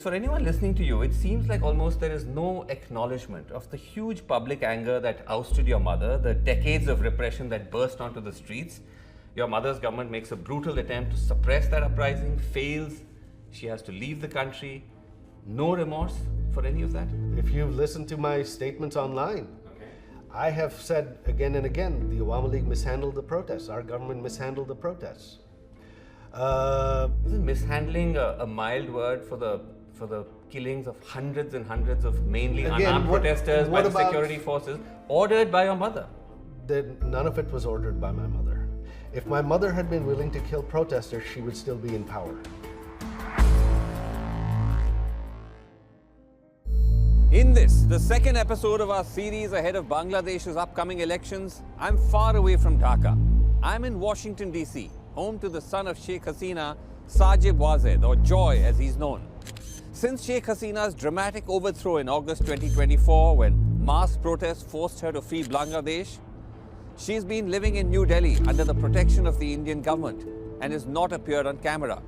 For anyone listening to you, it seems like almost there is no acknowledgement of the huge public anger that ousted your mother, the decades of repression that burst onto the streets. Your mother's government makes a brutal attempt to suppress that uprising, fails. She has to leave the country. No remorse for any of that? If you've listened to my statements online, I have said again and again, the Awami League mishandled the protests. Our government mishandled the protests. Isn't mishandling a mild word for the killings of hundreds and hundreds of mainly unarmed protesters by the security forces, ordered by your mother? None of it was ordered by my mother. If my mother had been willing to kill protesters, she would still be in power. In this, the second episode of our series ahead of Bangladesh's upcoming elections, I'm far away from Dhaka. I'm in Washington, D.C., home to the son of Sheikh Hasina, Sajeeb Wazed, or Joy as he's known. Since Sheikh Hasina's dramatic overthrow in August 2024, when mass protests forced her to flee Bangladesh, she's been living in New Delhi under the protection of the Indian government and has not appeared on camera.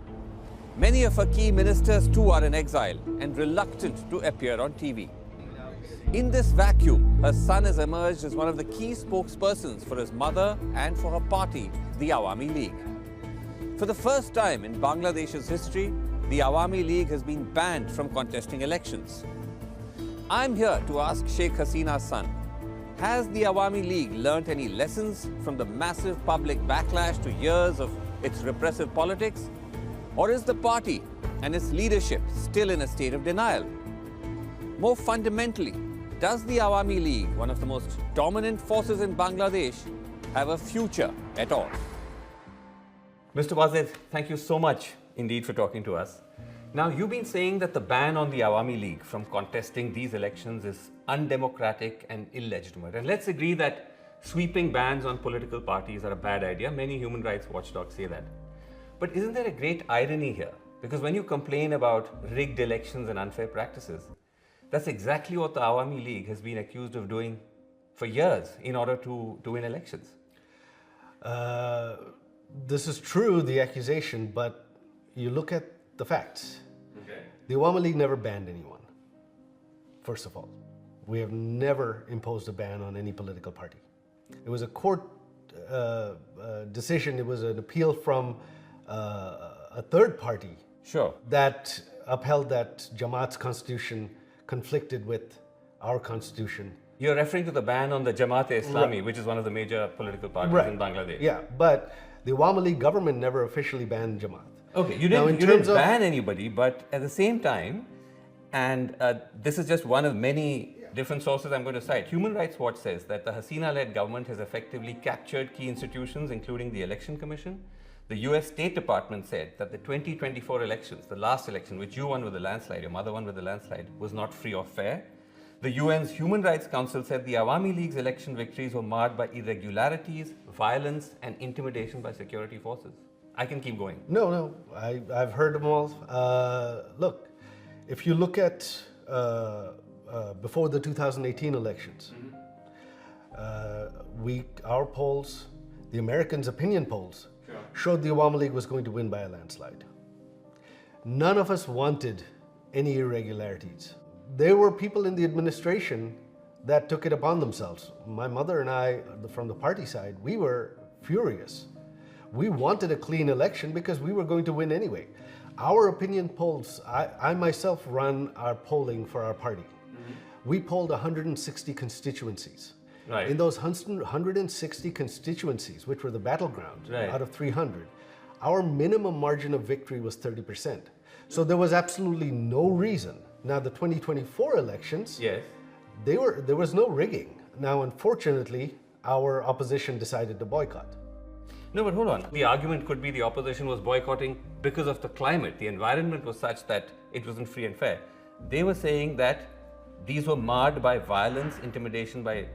Many of her key ministers too are in exile and reluctant to appear on TV. In this vacuum, her son has emerged as one of the key spokespersons for his mother and for her party, the Awami League. For the first time in Bangladesh's history, the Awami League has been banned from contesting elections. I'm here to ask Sheikh Hasina's son, has the Awami League learnt any lessons from the massive public backlash to years of its repressive politics? Or is the party and its leadership still in a state of denial? More fundamentally, does the Awami League, one of the most dominant forces in Bangladesh, have a future at all? Mr. Wazed, thank you so much indeed for talking to us. Now, you've been saying that the ban on the Awami League from contesting these elections is undemocratic and illegitimate. And let's agree that sweeping bans on political parties are a bad idea. Many human rights watchdogs say that. But isn't there a great irony here? Because when you complain about rigged elections and unfair practices, that's exactly what the Awami League has been accused of doing for years in order to win elections. This is true, the accusation, but you look at the facts. The Awami League never banned anyone, first of all. We have never imposed a ban on any political party. It was a court decision, it was an appeal from a third party that upheld that Jamaat's constitution conflicted with our constitution. You're referring to the ban on the Jamaat-e-Islami, which is one of the major political parties in Bangladesh. Yeah, but the Awami League government never officially banned Jamaat. Okay, you didn't ban anybody, but at the same time, and this is just one of many different sources I'm going to cite, Human Rights Watch says that the Hasina-led government has effectively captured key institutions, including the Election Commission. The US State Department said that the 2024 elections, the last election, which you won with a landslide, your mother won with a landslide, was not free or fair. The UN's Human Rights Council said the Awami League's election victories were marred by irregularities, violence, and intimidation by security forces. I can keep going. No, I've heard them all. Look, if you look at before the 2018 elections, our polls, the Americans' opinion polls, showed the Awami League was going to win by a landslide. None of us wanted any irregularities. There were people in the administration that took it upon themselves. My mother and I, from the party side, we were furious. We wanted a clean election because we were going to win anyway. Our opinion polls, I myself run our polling for our party. We polled 160 constituencies. Right. In those 160 constituencies, which were the battleground out of 300, our minimum margin of victory was 30%. So there was absolutely no reason. Now the 2024 elections, there was no rigging. Now unfortunately, our opposition decided to boycott. No, but hold on. The argument could be the opposition was boycotting because of the climate. The environment was such that it wasn't free and fair. They were saying that these were marred by violence, intimidation by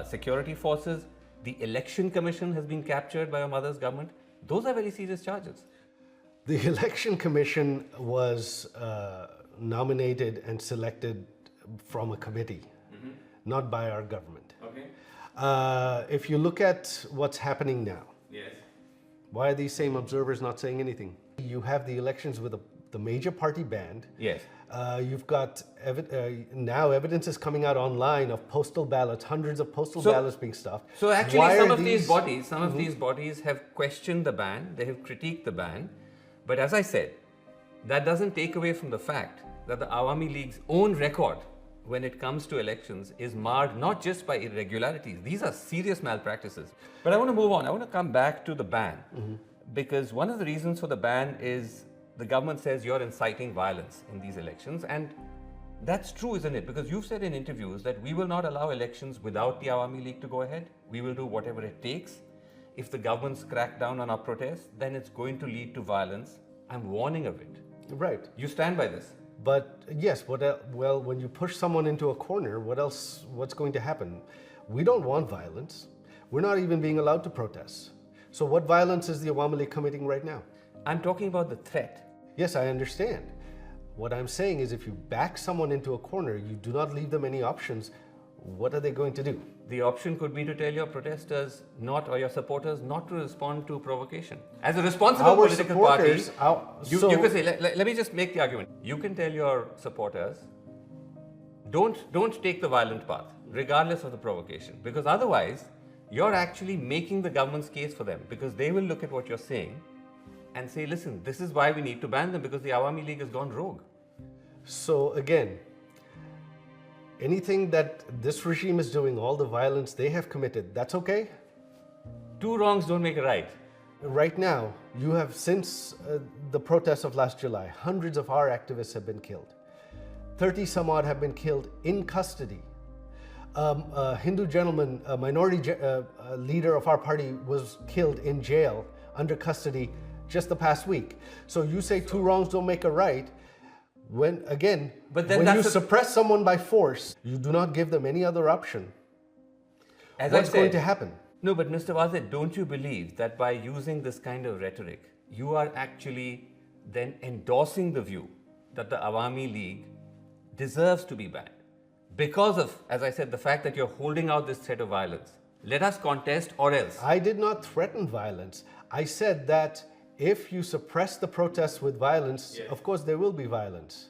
security forces. The Election Commission has been captured by your mother's government. Those are very serious charges. The Election Commission was nominated and selected from a committee, not by our government. If you look at what's happening now, why are these same observers not saying anything? You have the elections with the major party banned. Yes. You've got now evidence is coming out online of postal ballots, hundreds of postal ballots being stuffed. So actually, Why some are of these bodies have questioned the ban. They have critiqued the ban. But as I said, that doesn't take away from the fact that the Awami League's own record when it comes to elections is marred not just by irregularities. These are serious malpractices. But I want to move on. I want to come back to the ban because one of the reasons for the ban is the government says you're inciting violence in these elections, and that's true, isn't it? Because you've said in interviews that we will not allow elections without the Awami League to go ahead. We will do whatever it takes. If the government's crack down on our protests, then it's going to lead to violence. I'm warning of it. Right. You stand by this? But yes, well, when you push someone into a corner, what's going to happen? We don't want violence. We're not even being allowed to protest. So what violence is the Awami League committing right now? I'm talking about the threat. Yes, I understand. What I'm saying is if you back someone into a corner, you do not leave them any options, what are they going to do? The option could be to tell your protesters or your supporters not to respond to provocation. As a responsible political party, you can say, let me just make the argument. You can tell your supporters, don't take the violent path, regardless of the provocation, because otherwise, you're actually making the government's case for them, because they will look at what you're saying and say, listen, this is why we need to ban them, because the Awami League has gone rogue. So again, anything that this regime is doing, all the violence they have committed, that's okay? Two wrongs don't make a right. Right now, you have, since the protests of last July, hundreds of our activists have been killed. 30 some odd have been killed in custody. A Hindu gentleman, a minority leader of our party, was killed in jail under custody just the past week. So you say two wrongs don't make a right. When you suppress someone by force, you do not give them any other option. What's going to happen? No, but Mr. Wazed, don't you believe that by using this kind of rhetoric, you are actually then endorsing the view that the Awami League deserves to be banned? Because of, as I said, the fact that you're holding out this threat of violence. Let us contest or else. I did not threaten violence. I said that if you suppress the protests with violence, of course there will be violence.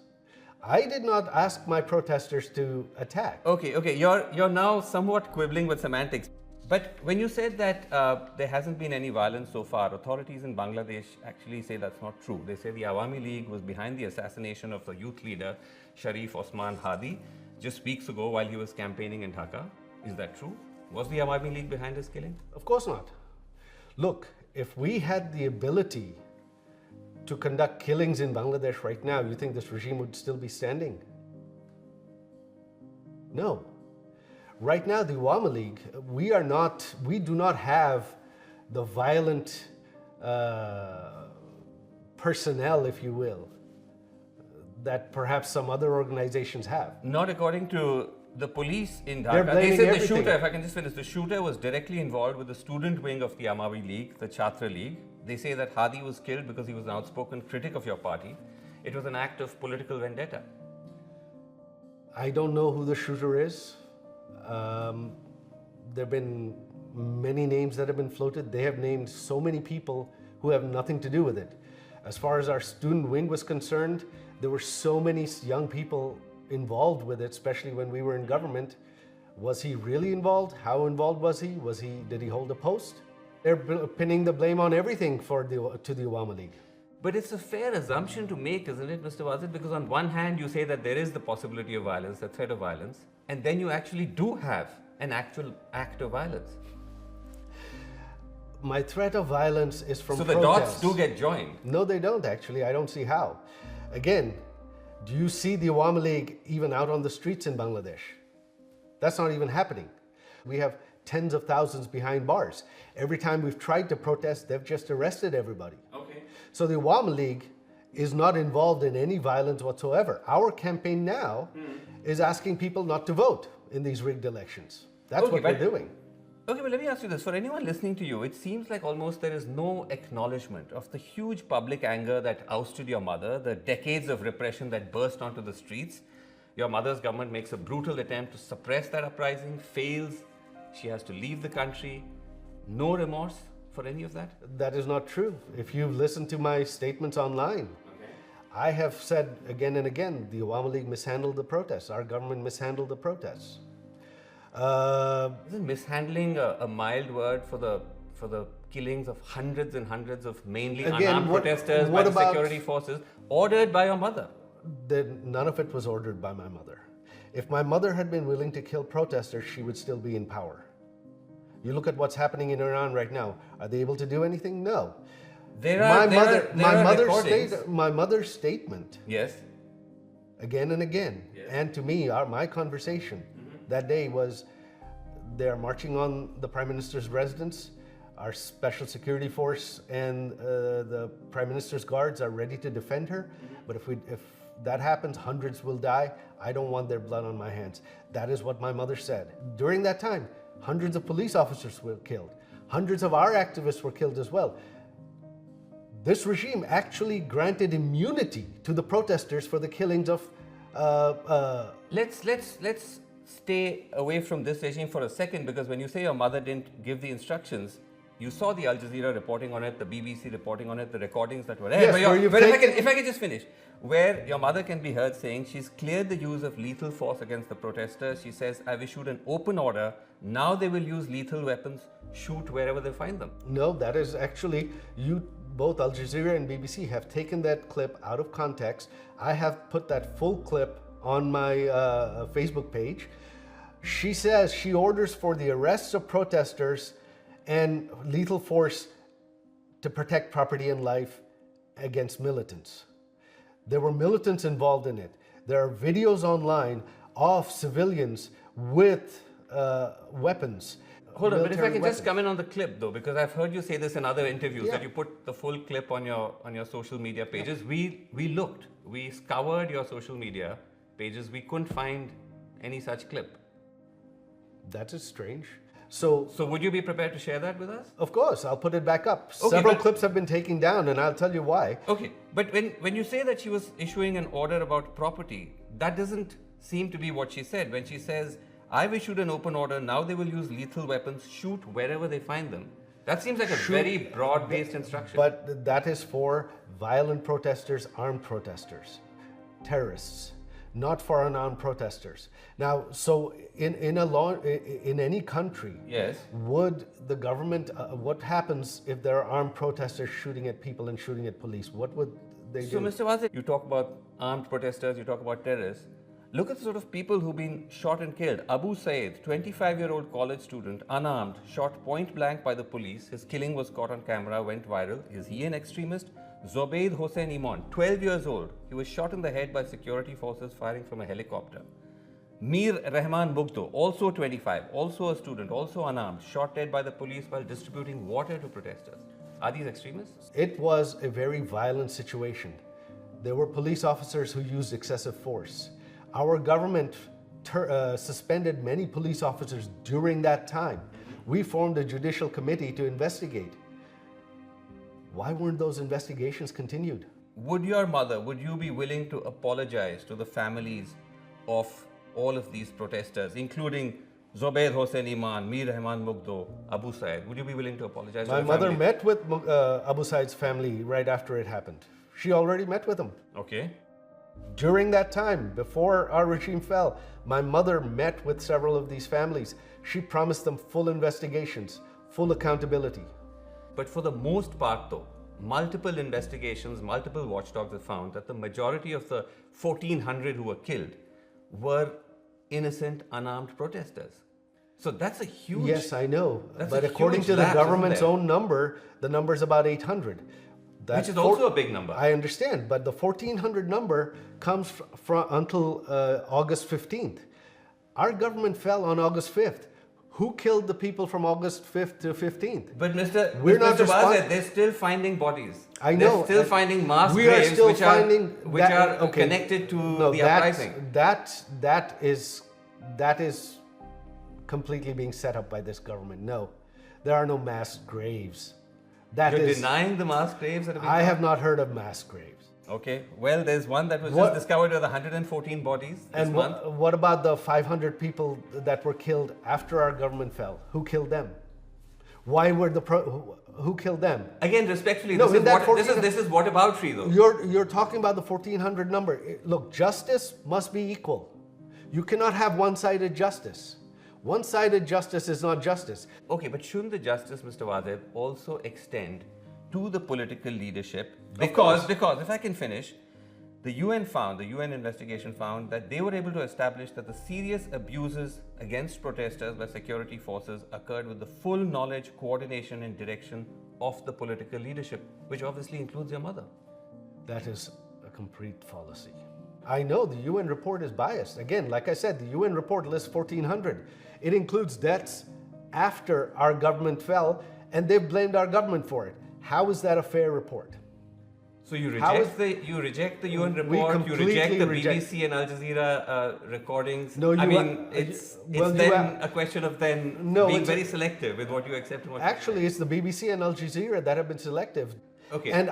I did not ask my protesters to attack. Okay, you're now somewhat quibbling with semantics. But when you said that there hasn't been any violence so far, authorities in Bangladesh actually say that's not true. They say the Awami League was behind the assassination of the youth leader Sharif Osman Hadi just weeks ago while he was campaigning in Dhaka. Is that true? Was the Awami League behind his killing? Of course not. Look, if we had the ability to conduct killings in Bangladesh right now, you think this regime would still be standing? No. Right now, the Awami League, we do not have the violent personnel, if you will, that perhaps some other organizations have. Not according to the police in Dhaka. They're blaming They said everything. the shooter, if I can just finish, the shooter was directly involved with the student wing of the Awami League, the Chhatra League. They say that Hadi was killed because he was an outspoken critic of your party. It was an act of political vendetta. I don't know who the shooter is. There have been many names that have been floated. They have named so many people who have nothing to do with it. As far as our student wing was concerned, there were so many young people involved with it, especially when we were in government. Was he really involved? How involved was he? Did he hold a post? They're pinning the blame on everything to the Awami League. But it's a fair assumption to make, isn't it, Mr. Wazed? Because on one hand, you say that there is the possibility of violence, the threat of violence, and then you actually do have an actual act of violence. My threat of violence is from protests. So the dots do get joined. No, they don't actually. I don't see how. Again, do you see the Awami League even out on the streets in Bangladesh? That's not even happening. We have tens of thousands behind bars. Every time we've tried to protest, they've just arrested everybody. Okay. So the Awami League is not involved in any violence whatsoever. Our campaign now is asking people not to vote in these rigged elections. That's what we're doing. Okay, but let me ask you this. For anyone listening to you, it seems like almost there is no acknowledgement of the huge public anger that ousted your mother, the decades of repression that burst onto the streets. Your mother's government makes a brutal attempt to suppress that uprising, fails. She has to leave the country. No remorse for any of that? That is not true. If you've listened to my statements online, I have said again and again, the Awami League mishandled the protests. Our government mishandled the protests. Isn't mishandling a mild word for the killings of hundreds and hundreds of mainly unarmed protesters by the security forces, ordered by your mother? None of it was ordered by my mother. If my mother had been willing to kill protesters, she would still be in power. You look at what's happening in Iran right now. Are they able to do anything? No. My mother's statement. Yes. Again and again, and to me, my conversation that day was, they are marching on the Prime Minister's residence. Our special security force and the Prime Minister's guards are ready to defend her. But if that happens, hundreds will die. I don't want their blood on my hands. That is what my mother said. During that time, hundreds of police officers were killed. Hundreds of our activists were killed as well. This regime actually granted immunity to the protesters for the killings of. Let's stay away from this regime for a second, because when you say your mother didn't give the instructions, you saw the Al Jazeera reporting on it, the BBC reporting on it, the recordings that were there. Yes, if I can just finish, where your mother can be heard saying she's cleared the use of lethal force against the protesters. She says, I've issued an open order. Now they will use lethal weapons, shoot wherever they find them. No, that is actually, both Al Jazeera and BBC have taken that clip out of context. I have put that full clip on my Facebook page. She says she orders for the arrests of protesters and lethal force to protect property and life against militants. There were militants involved in it. There are videos online of civilians with weapons. Hold on, but if I can just come in on the clip though, because I've heard you say this in other interviews, that you put the full clip on your social media pages. We scoured your social media pages. We couldn't find any such clip. That is strange. So would you be prepared to share that with us? Of course, I'll put it back up. Okay, Several clips have been taken down, and I'll tell you why. Okay, but when you say that she was issuing an order about property, that doesn't seem to be what she said. When she says, I've issued an open order, now they will use lethal weapons, shoot wherever they find them. That seems like a very broad-based instruction. But that is for violent protesters, armed protesters, terrorists, not for unarmed protesters. Now, so in any country, would the government, what happens if there are armed protesters shooting at people and shooting at police? What would they do? So, Mr. Wazed, you talk about armed protesters, you talk about terrorists. Look at the sort of people who've been shot and killed. Abu Saeed, 25-year-old college student, unarmed, shot point blank by the police. His killing was caught on camera, went viral. Is he an extremist? Zobaid Hossein Iman, 12 years old. He was shot in the head by security forces firing from a helicopter. Mir Rahman Bugdo, also 25, also a student, also unarmed, shot dead by the police while distributing water to protesters. Are these extremists? It was a very violent situation. There were police officers who used excessive force. Our government suspended many police officers during that time. We formed a judicial committee to investigate. Why weren't those investigations continued? Would you be willing to apologize to the families of all of these protesters, including Zobaid Hossein Iman, Mir Rahman Mugdo, Abu Saeed? Would you be willing to apologize to My the mother families? met with Abu Saeed's family right after it happened. She already met with them. Okay. During that time, before our regime fell, my mother met with several of these families. She promised them full investigations, full accountability. But for the most part though, multiple investigations, multiple watchdogs have found that the majority of the 1,400 who were killed were innocent, unarmed protesters. So that's a huge... Yes, I know. But But according to the lapse, government's isn't there? own number, the number is about 800. Which is also a big number. I understand, but the 1,400 number comes from until August 15th. Our government fell on August 5th. Who killed the people from August 5th to 15th? But Mr. Not Wazed, they're still finding bodies. I know. They're still finding mass We are graves still which finding are connected to the uprising. That is completely being set up by this government. No, there are no mass graves. You're denying the mass graves that have been I found? have not heard of mass graves. Okay, well, there's one that was just discovered with 114 bodies this And month. what about the 500 people that were killed after our government fell? Who killed them? Why were who killed them? Again, respectfully, No, this is whataboutery, though. You're talking about the 1400 number. Look, justice must be equal. You cannot have one-sided justice. One-sided justice is not justice. Okay, but shouldn't the justice, Mr. Wazed, also extend to the political leadership? Because if I can finish, the UN investigation found that they were able to establish that the serious abuses against protesters by security forces occurred with the full knowledge, coordination, and direction of the political leadership, which obviously includes your mother. That is a complete fallacy. I know the UN report is biased. Again, like I said, the UN report lists 1,400. It includes deaths after our government fell, and they've blamed our government for it. How is that a fair report? So you reject the UN report, you reject the BBC and Al Jazeera recordings. No, it's then a question of being very selective with what you accept and what Actually, it's the BBC and Al Jazeera that have been selective. Okay. And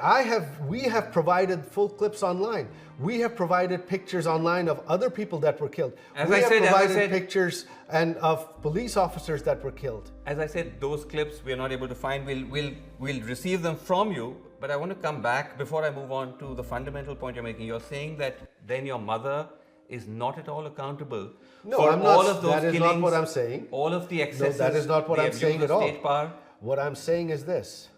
we have provided full clips online. We have provided pictures online of other people that were killed. We have provided pictures and of police officers that were killed. As I said, those clips we are not able to find. We'll receive them from you. But I want to come back before I move on to the fundamental point you're making. You're saying that then your mother is not at all accountable for I'm not, all of those that killings. That is not what I'm saying. All of the excesses. No, that is not what I'm saying at all. State power. What I'm saying is this.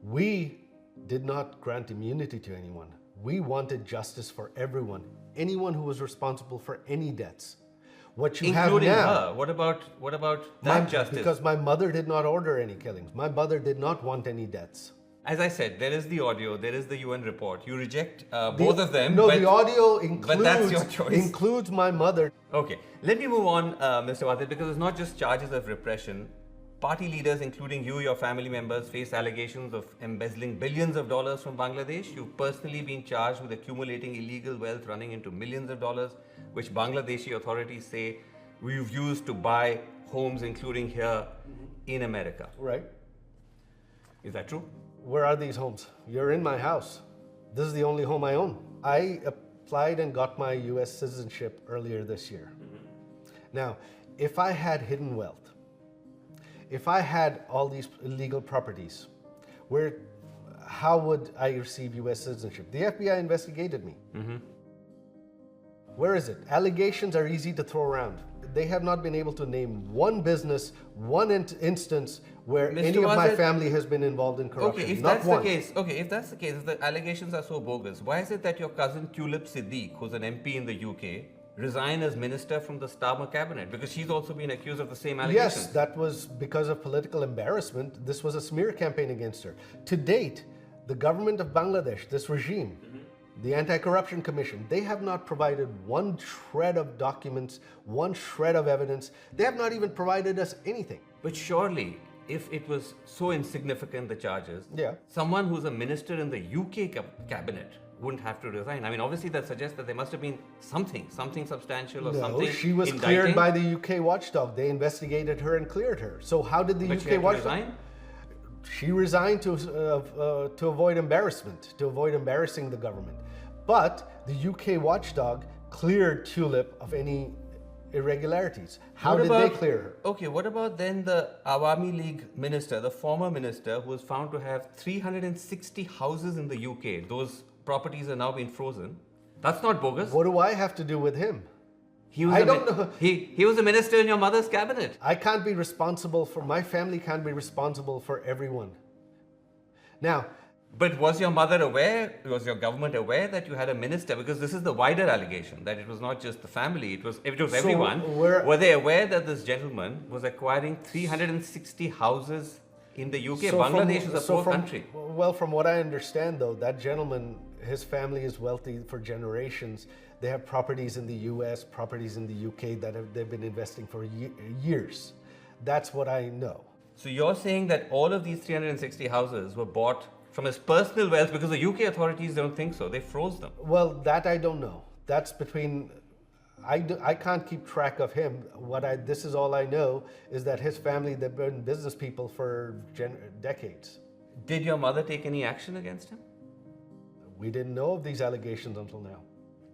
We did not grant immunity to anyone. We wanted justice for everyone. Anyone who was responsible for any deaths. What you Including have now. her. What about that justice? Because my mother did not order any killings. My mother did not want any deaths. As I said, there is the audio, there is the UN report. You reject both of them. No, the audio includes, but that's your choice. Includes my mother. Okay, let me move on, Mr. Wazed, because it's not just charges of repression. Party leaders, including you, your family members, face allegations of embezzling billions of dollars from Bangladesh. You've personally been charged with accumulating illegal wealth running into millions of dollars, which Bangladeshi authorities say we've used to buy homes, including here in America. Right. Is that true? Where are these homes? You're in my house. This is the only home I own. I applied and got my US citizenship earlier this year. Now, if I had hidden wealth, if I had all these illegal properties, how would I receive US citizenship? The FBI investigated me. Where is it? Allegations are easy to throw around. They have not been able to name one business, one instance where Mr. any of my Wazed, family has been involved in corruption. Okay, if not that's one. the case, if the allegations are so bogus, why is it that your cousin Tulip Siddique, who's an MP in the UK, resigned as minister from the Starmer cabinet? Because she's also been accused of the same allegations. Yes, that was because of political embarrassment. This was a smear campaign against her. To date, the government of Bangladesh, this regime, the Anti-Corruption Commission, they have not provided one shred of documents, one shred of evidence. They have not even provided us anything. But surely, if it was so insignificant, the charges, Yeah. someone who's a minister in the UK cabinet wouldn't have to resign. I mean, obviously that suggests that there must have been something substantial or something. No, she was cleared by the UK watchdog. They investigated her and cleared her. So how did the But UK she had to watchdog? resign? She resigned to avoid embarrassment, to avoid embarrassing the government. But the UK watchdog cleared Tulip of any irregularities. How did they clear her? Okay, what about then the Awami League minister, the former minister, who was found to have 360 houses in the UK? Those properties are now being frozen. That's not bogus. What do I have to do with him? He was I don't know. He was a minister in your mother's cabinet. I can't be responsible for, my family can't be responsible for everyone. Now, But was your mother aware, was your government aware that you had a minister? Because this is the wider allegation, that it was not just the family, it was everyone. Were they aware that this gentleman was acquiring 360 houses in the UK? Bangladesh is a poor country. Well, from what I understand though, that gentleman, his family is wealthy for generations. They have properties in the US, properties in the UK that they've been investing for years. That's what I know. So you're saying that all of these 360 houses were bought from his personal wealth, because the UK authorities don't think so. They froze them. Well, that I don't know. That's between, I can't keep track of him. This is all I know is that his family, they've been business people for decades. Did your mother take any action against him? We didn't know of these allegations until now.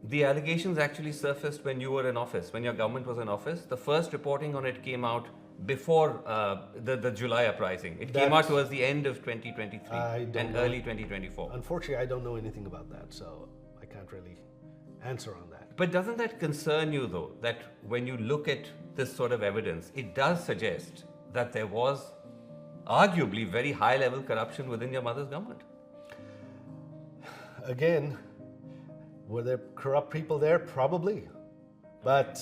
The allegations actually surfaced when you were in office, when your government was in office. The first reporting on it came out before the July uprising? It came out towards the end of 2023 and early 2024. Unfortunately, I don't know anything about that, so I can't really answer on that. But doesn't that concern you, though, that when you look at this sort of evidence, it does suggest that there was arguably very high-level corruption within your mother's government? Again, were there corrupt people there? Probably. But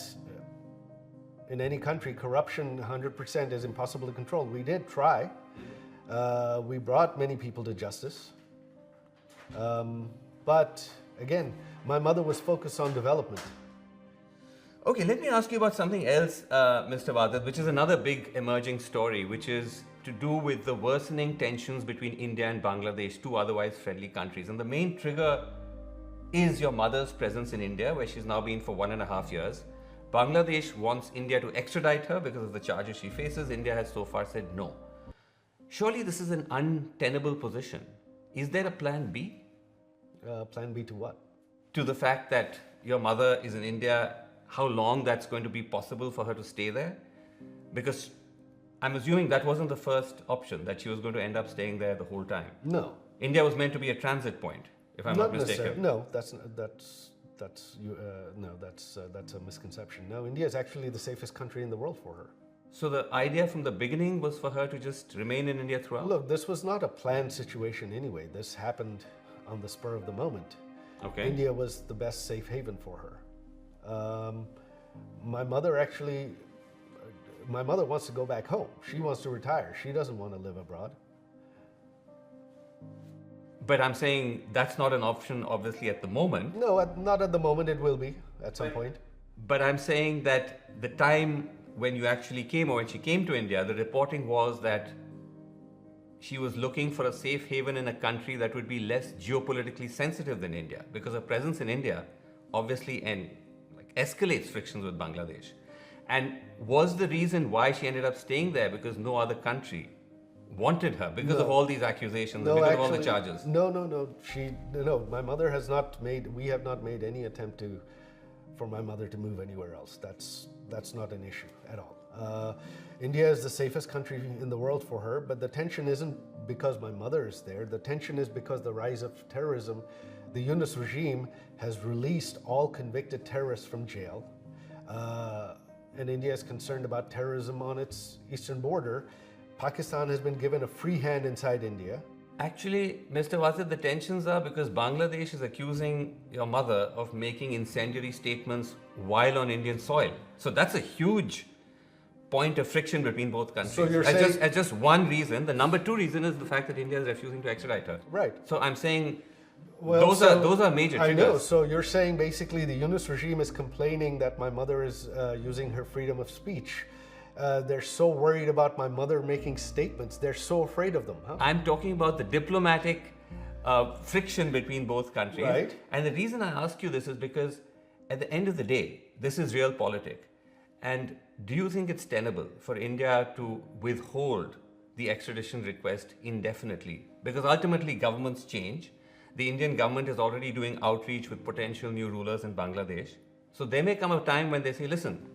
in any country, corruption 100% is impossible to control. We did try. We brought many people to justice. But again, my mother was focused on development. Okay, let me ask you about something else, Mr. Wazed, which is another big emerging story, which is to do with the worsening tensions between India and Bangladesh, two otherwise friendly countries. And the main trigger is your mother's presence in India, where she's now been for 1.5 years. Bangladesh wants India to extradite her because of the charges she faces. India has so far said no. Surely this is an untenable position. Is there a plan B? Plan B to what? To the fact that your mother is in India, how long that's going to be possible for her to stay there? Because I'm assuming that wasn't the first option, that she was going to end up staying there the whole time. No. India was meant to be a transit point, if I'm not mistaken. No, that's a misconception. No, India is actually the safest country in the world for her. So the idea from the beginning was for her to just remain in India throughout? Look, this was not a planned situation anyway. This happened on the spur of the moment. Okay. India was the best safe haven for her. My mother wants to go back home. She wants to retire. She doesn't want to live abroad. But I'm saying that's not an option, obviously, at the moment. No, not at the moment. It will be at some point. But I'm saying that the time when you actually came, or when she came to India, the reporting was that she was looking for a safe haven in a country that would be less geopolitically sensitive than India, because her presence in India obviously escalates frictions with Bangladesh. And was the reason why she ended up staying there because no other country wanted her because of all these accusations, because of all the charges? No. My mother has not made. We have not made any attempt for my mother to move anywhere else. That's not an issue at all. India is the safest country in the world for her, but the tension isn't because my mother is there. The tension is because the rise of terrorism. The Yunus regime has released all convicted terrorists from jail. And India is concerned about terrorism on its eastern border. Pakistan has been given a free hand inside India. Actually, Mr. Wazed, the tensions are because Bangladesh is accusing your mother of making incendiary statements while on Indian soil. So that's a huge point of friction between both countries. So you're as just one reason. The number two reason is the fact that India is refusing to extradite her. Right. So I'm saying those are major triggers. I know. So you're saying basically the Yunus regime is complaining that my mother is using her freedom of speech. They're so worried about my mother making statements. They're so afraid of them. Huh? I'm talking about the diplomatic friction between both countries. Right. And the reason I ask you this is because at the end of the day, this is realpolitik. And do you think it's tenable for India to withhold the extradition request indefinitely? Because ultimately governments change. The Indian government is already doing outreach with potential new rulers in Bangladesh. So there may come a time when they say, listen,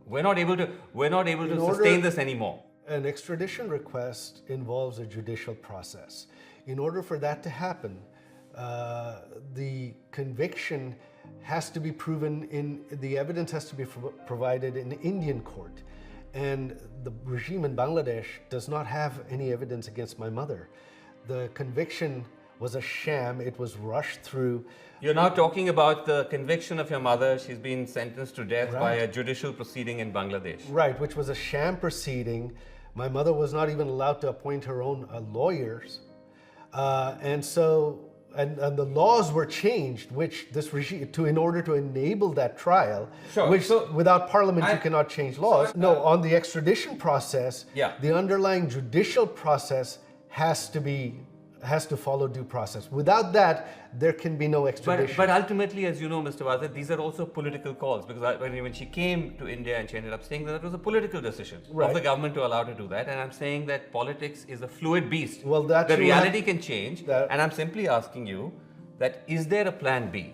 we're not able to sustain this anymore. An extradition request involves a judicial process. In order for that to happen, the conviction has to be proven the evidence has to be provided in Indian court. And the regime in Bangladesh does not have any evidence against my mother. The conviction was a sham. It was rushed through. You're now talking about the conviction of your mother. She's been sentenced to death by a judicial proceeding in Bangladesh. Right, which was a sham proceeding. My mother was not even allowed to appoint her own lawyers. And the laws were changed, which this regime, in order to enable that trial, without parliament you cannot change laws. On the extradition process, the underlying judicial process has to follow due process. Without that, there can be no extradition. But ultimately, as you know, Mr. Wazed, these are also political calls, because when she came to India and she ended up staying there, that was a political decision of the government to allow her to do that. And I'm saying that politics is a fluid beast. Well, the reality can change. And I'm simply asking you that, is there a plan B?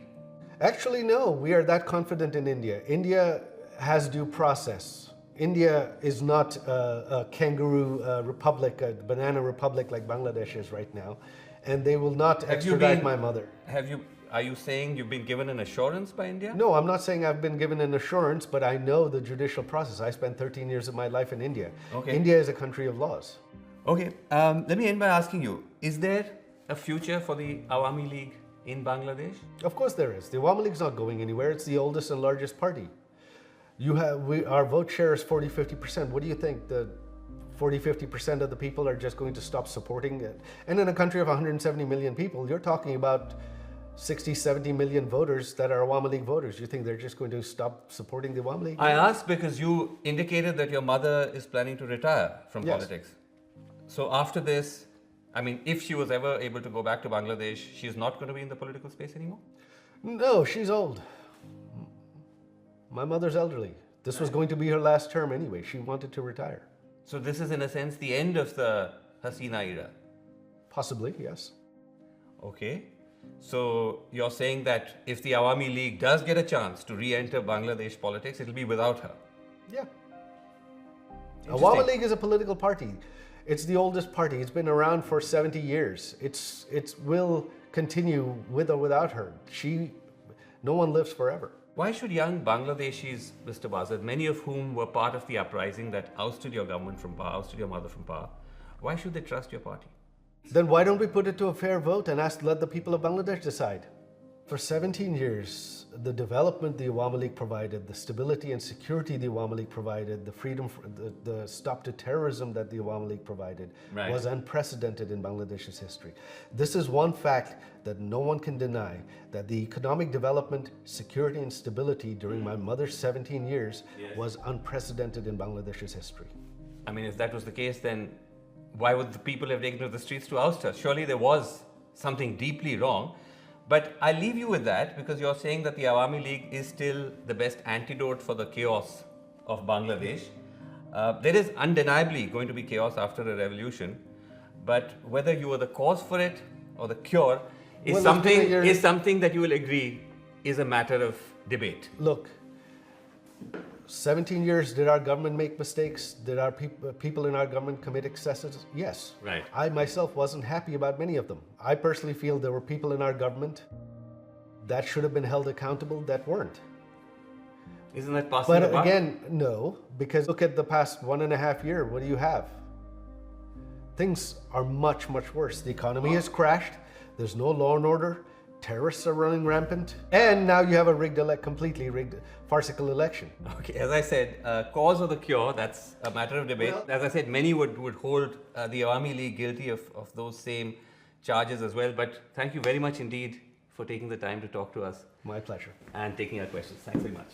Actually, no. We are that confident in India. India has due process. India is not a kangaroo republic, a banana republic like Bangladesh is right now, and they will not extradite my mother. Are you saying you've been given an assurance by India? No, I'm not saying I've been given an assurance, but I know the judicial process. I spent 13 years of my life in India. Okay. India is a country of laws. Okay, let me end by asking you, is there a future for the Awami League in Bangladesh? Of course there is. The Awami League's not going anywhere. It's the oldest and largest party. Our vote share is 40-50%. What do you think? The 40-50% of the people are just going to stop supporting it? And in a country of 170 million people, you're talking about 60-70 million voters that are Awami League voters. You think they're just going to stop supporting the Awami League? I asked because you indicated that your mother is planning to retire from Yes. politics. So after this, I mean, if she was ever able to go back to Bangladesh, she's not going to be in the political space anymore? No, she's old. My mother's elderly. This was going to be her last term anyway. She wanted to retire. So this is in a sense the end of the Hasina era? Possibly, yes. Okay. So you're saying that if the Awami League does get a chance to re-enter Bangladesh politics, it'll be without her? Yeah. Interesting. Awami League is a political party. It's the oldest party. It's been around for 70 years. It will continue with or without her. No one lives forever. Why should young Bangladeshis, Mr. Wazed, many of whom were part of the uprising that ousted your government from power, ousted your mother from power, why should they trust your party? Then why don't we put it to a fair vote and let the people of Bangladesh decide? For 17 years, the development the Awami League provided, the stability and security the Awami League provided, the freedom, the stop to terrorism that the Awami League provided Right. was unprecedented in Bangladesh's history. This is one fact that no one can deny, that the economic development, security and stability during my mother's 17 years was unprecedented in Bangladesh's history. I mean, if that was the case, then why would the people have taken to the streets to oust her? Surely there was something deeply wrong. But I leave you with that because you're saying that the Awami League is still the best antidote for the chaos of Bangladesh. There is undeniably going to be chaos after a revolution, but whether you are the cause for it or the cure is Well, something that you will agree is a matter of debate. Look, 17 years, did our government make mistakes? Did our people in our government commit excesses? Yes. Right. I myself wasn't happy about many of them. I personally feel there were people in our government that should have been held accountable that weren't. Isn't that possible? But again, no, because look at the past 1.5 years, what do you have? Things are much, much worse. The economy has crashed. There's no law and order. Terrorists are running rampant. And now you have a completely rigged, farcical election. Okay, as I said, cause or the cure, that's a matter of debate. Well, as I said, many would hold the Awami League guilty of those same charges as well. But thank you very much indeed for taking the time to talk to us My pleasure. and taking our questions. Thanks very much.